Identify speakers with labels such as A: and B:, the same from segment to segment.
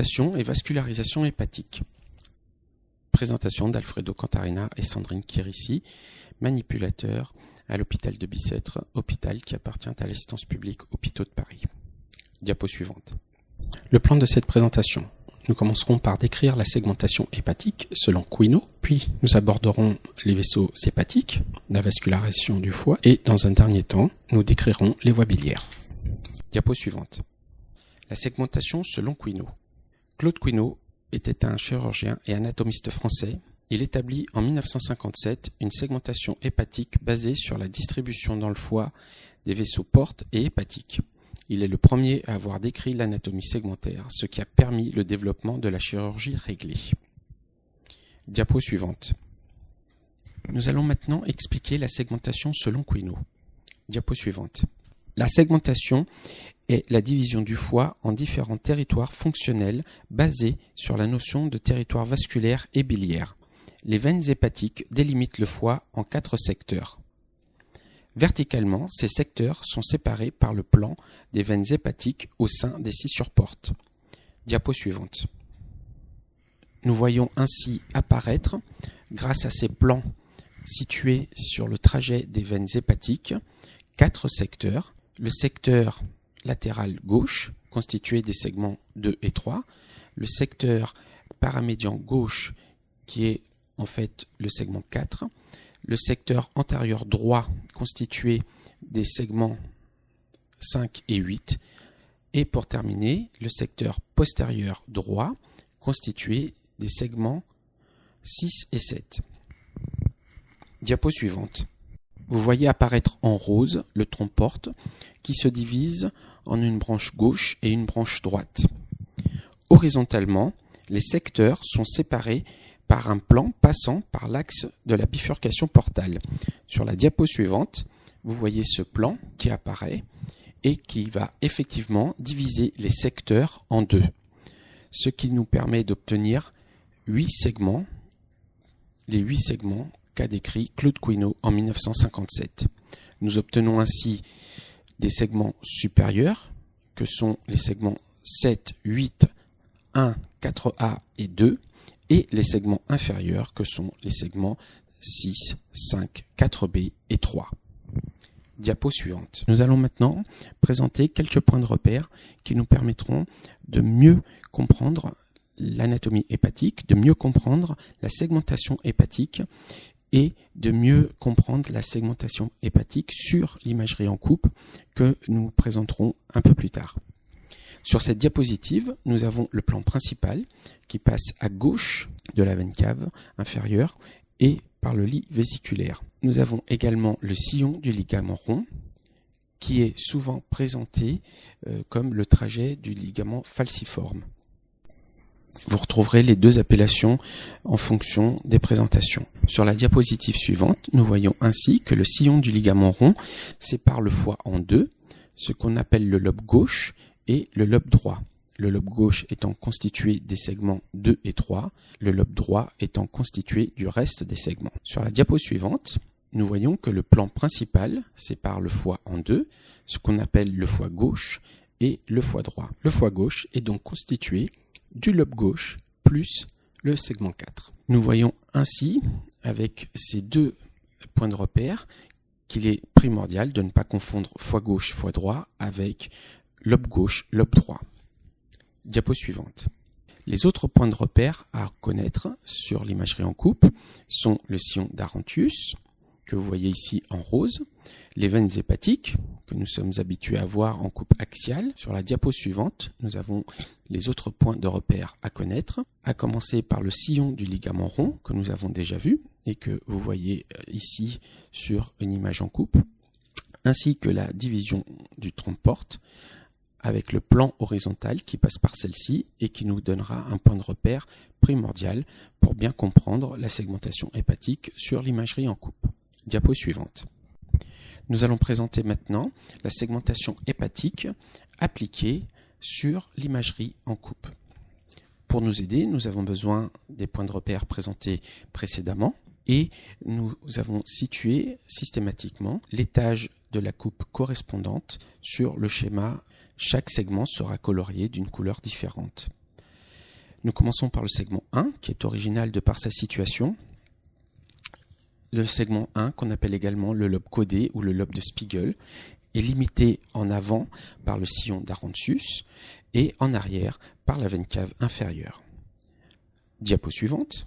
A: Segmentation et vascularisation hépatique. Présentation d'Alfredo Cantarina et Sandrine Chirissi, manipulateurs à l'hôpital de Bicêtre, hôpital qui appartient à l'Assistance publique Hôpitaux de Paris. Diapo suivante. Le plan de cette présentation. Nous commencerons par décrire la segmentation hépatique selon Quinault, puis nous aborderons les vaisseaux hépatiques, la vascularisation du foie et, dans un dernier temps, nous décrirons les voies biliaires. Diapo suivante. La segmentation selon Quinault. Claude Quinault était un chirurgien et anatomiste français. Il établit en 1957 une segmentation hépatique basée sur la distribution dans le foie des vaisseaux portes et hépatiques. Il est le premier à avoir décrit l'anatomie segmentaire, ce qui a permis le développement de la chirurgie réglée. Diapo suivante. Nous allons maintenant expliquer la segmentation selon Quinault. Diapo suivante. La segmentation est la division du foie en différents territoires fonctionnels basés sur la notion de territoire vasculaire et biliaire. Les veines hépatiques délimitent le foie en 4 secteurs. Verticalement, ces secteurs sont séparés par le plan des veines hépatiques au sein des scissures portes. Diapo suivante. Nous voyons ainsi apparaître, grâce à ces plans situés sur le trajet des veines hépatiques, 4 secteurs. Le secteur latéral gauche, constitué des segments 2 et 3. Le secteur paramédian gauche, qui est en fait le segment 4. Le secteur antérieur droit, constitué des segments 5 et 8. Et pour terminer, le secteur postérieur droit, constitué des segments 6 et 7. Diapo suivante. Vous voyez apparaître en rose le tronc-porte qui se divise en une branche gauche et une branche droite. Horizontalement, les secteurs sont séparés par un plan passant par l'axe de la bifurcation portale. Sur la diapo suivante, vous voyez ce plan qui apparaît et qui va effectivement diviser les secteurs en 2, ce qui nous permet d'obtenir 8 segments, les 8 segments qu'a décrit Claude Quinault en 1957. Nous obtenons ainsi des segments supérieurs, que sont les segments 7, 8, 1, 4A et 2, et les segments inférieurs, que sont les segments 6, 5, 4B et 3. Diapo suivante. Nous allons maintenant présenter quelques points de repère qui nous permettront de mieux comprendre l'anatomie hépatique, de mieux comprendre la segmentation hépatique et de mieux comprendre la segmentation hépatique sur l'imagerie en coupe que nous présenterons un peu plus tard. Sur cette diapositive, nous avons le plan principal qui passe à gauche de la veine cave inférieure et par le lit vésiculaire. Nous avons également le sillon du ligament rond qui est souvent présenté comme le trajet du ligament falciforme. Vous retrouverez les deux appellations en fonction des présentations. Sur la diapositive suivante, nous voyons ainsi que le sillon du ligament rond sépare le foie en 2, ce qu'on appelle le lobe gauche et le lobe droit. Le lobe gauche étant constitué des segments 2 et 3, le lobe droit étant constitué du reste des segments. Sur la diapo suivante, nous voyons que le plan principal sépare le foie en 2, ce qu'on appelle le foie gauche et le foie droit. Le foie gauche est donc constitué du lobe gauche plus le segment 4. Nous voyons ainsi, avec ces deux points de repère, qu'il est primordial de ne pas confondre foie gauche, foie droit avec lobe gauche, lobe droit. Diapo suivante. Les autres points de repère à connaître sur l'imagerie en coupe sont le sillon d'Arantius, que vous voyez ici en rose, les veines hépatiques, que nous sommes habitués à voir en coupe axiale. Sur la diapo suivante, nous avons les autres points de repère à connaître, à commencer par le sillon du ligament rond, que nous avons déjà vu, et que vous voyez ici sur une image en coupe, ainsi que la division du tronc-porte, avec le plan horizontal qui passe par celle-ci et qui nous donnera un point de repère primordial pour bien comprendre la segmentation hépatique sur l'imagerie en coupe. Diapo suivante. Nous allons présenter maintenant la segmentation hépatique appliquée sur l'imagerie en coupe. Pour nous aider, nous avons besoin des points de repère présentés précédemment et nous avons situé systématiquement l'étage de la coupe correspondante sur le schéma. Chaque segment sera colorié d'une couleur différente. Nous commençons par le segment 1, qui est original de par sa situation. Le segment 1, qu'on appelle également le lobe caudé ou le lobe de Spiegel, est limité en avant par le sillon d'Arontius et en arrière par la veine cave inférieure. Diapo suivante.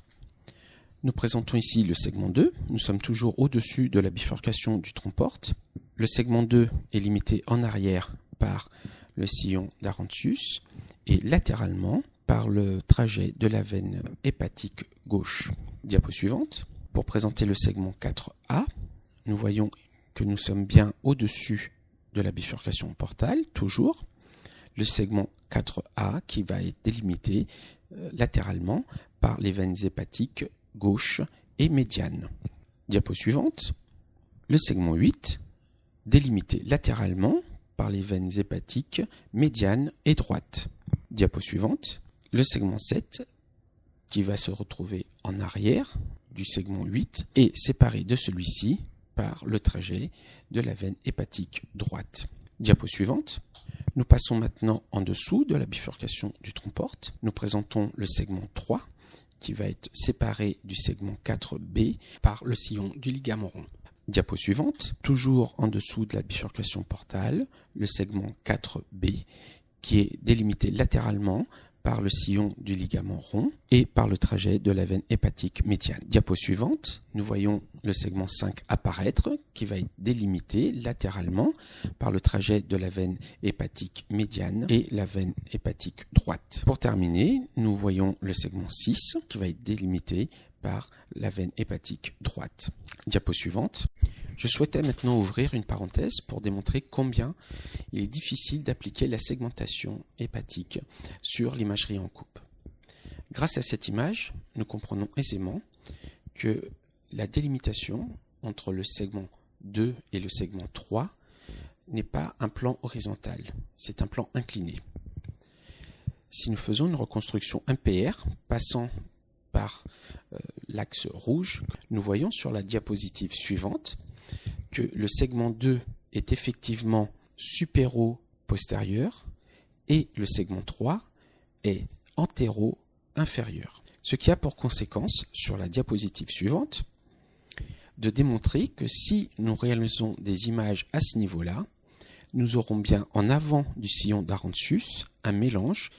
A: Nous présentons ici le segment 2. Nous sommes toujours au-dessus de la bifurcation du tronc-porte. Le segment 2 est limité en arrière par le sillon d'Arontius et latéralement par le trajet de la veine hépatique gauche. Diapo suivante. Pour présenter le segment 4A, nous voyons que nous sommes bien au-dessus de la bifurcation portale, toujours. Le segment 4A qui va être délimité latéralement par les veines hépatiques gauche et médiane. Diapo suivante. Le segment 8, délimité latéralement par les veines hépatiques médiane et droite. Diapo suivante. Le segment 7, qui va se retrouver en arrière du segment 8 est séparé de celui-ci par le trajet de la veine hépatique droite. Diapo suivante. Nous passons maintenant en dessous de la bifurcation du tronc-porte. Nous présentons le segment 3 qui va être séparé du segment 4B par le sillon du ligament rond. Diapo suivante. Toujours en dessous de la bifurcation portale, le segment 4B qui est délimité latéralement par le sillon du ligament rond et par le trajet de la veine hépatique médiane. Diapo suivante, nous voyons le segment 5 apparaître, qui va être délimité latéralement par le trajet de la veine hépatique médiane et la veine hépatique droite. Pour terminer, nous voyons le segment 6, qui va être délimité par la veine hépatique droite. Diapo suivante. Je souhaitais maintenant ouvrir une parenthèse pour démontrer combien il est difficile d'appliquer la segmentation hépatique sur l'imagerie en coupe. Grâce à cette image, nous comprenons aisément que la délimitation entre le segment 2 et le segment 3 n'est pas un plan horizontal, c'est un plan incliné. Si nous faisons une reconstruction MPR passant par l'axe rouge, nous voyons sur la diapositive suivante que le segment 2 est effectivement supéro-postérieur et le segment 3 est antéro-inférieur. Ce qui a pour conséquence, sur la diapositive suivante, de démontrer que si nous réalisons des images à ce niveau-là, nous aurons bien en avant du sillon d'Arontius un mélange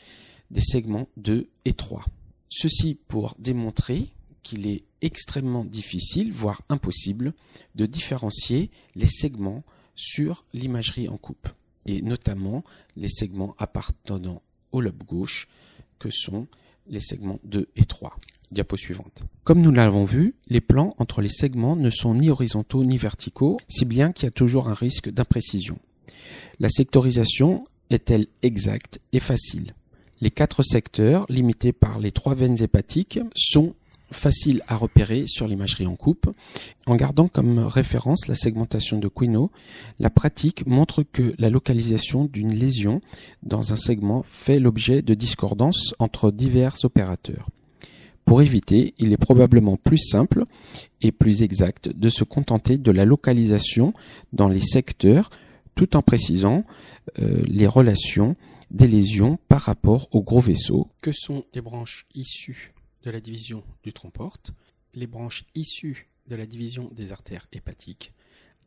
A: des segments 2 et 3. Ceci pour démontrer qu'il est extrêmement difficile, voire impossible, de différencier les segments sur l'imagerie en coupe, et notamment les segments appartenant au lobe gauche, que sont les segments 2 et 3. Diapo suivante. Comme nous l'avons vu, les plans entre les segments ne sont ni horizontaux ni verticaux, si bien qu'il y a toujours un risque d'imprécision. La sectorisation est-elle exacte et facile? Les 4 secteurs, limités par les 3 veines hépatiques, sont faciles à repérer sur l'imagerie en coupe. En gardant comme référence la segmentation de Quinault, la pratique montre que la localisation d'une lésion dans un segment fait l'objet de discordances entre divers opérateurs. Pour éviter, il est probablement plus simple et plus exact de se contenter de la localisation dans les secteurs tout en précisant les relations des lésions par rapport aux gros vaisseaux, que sont les branches issues de la division du tronc-porte, les branches issues de la division des artères hépatiques,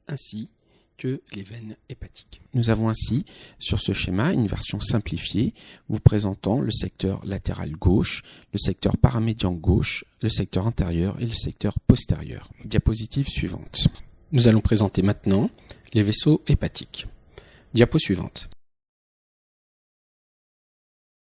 A: ainsi que les veines hépatiques. Nous avons ainsi, sur ce schéma, une version simplifiée vous présentant le secteur latéral gauche, le secteur paramédian gauche, le secteur antérieur et le secteur postérieur. Diapositive suivante. Nous allons présenter maintenant les vaisseaux hépatiques. Diapo suivante.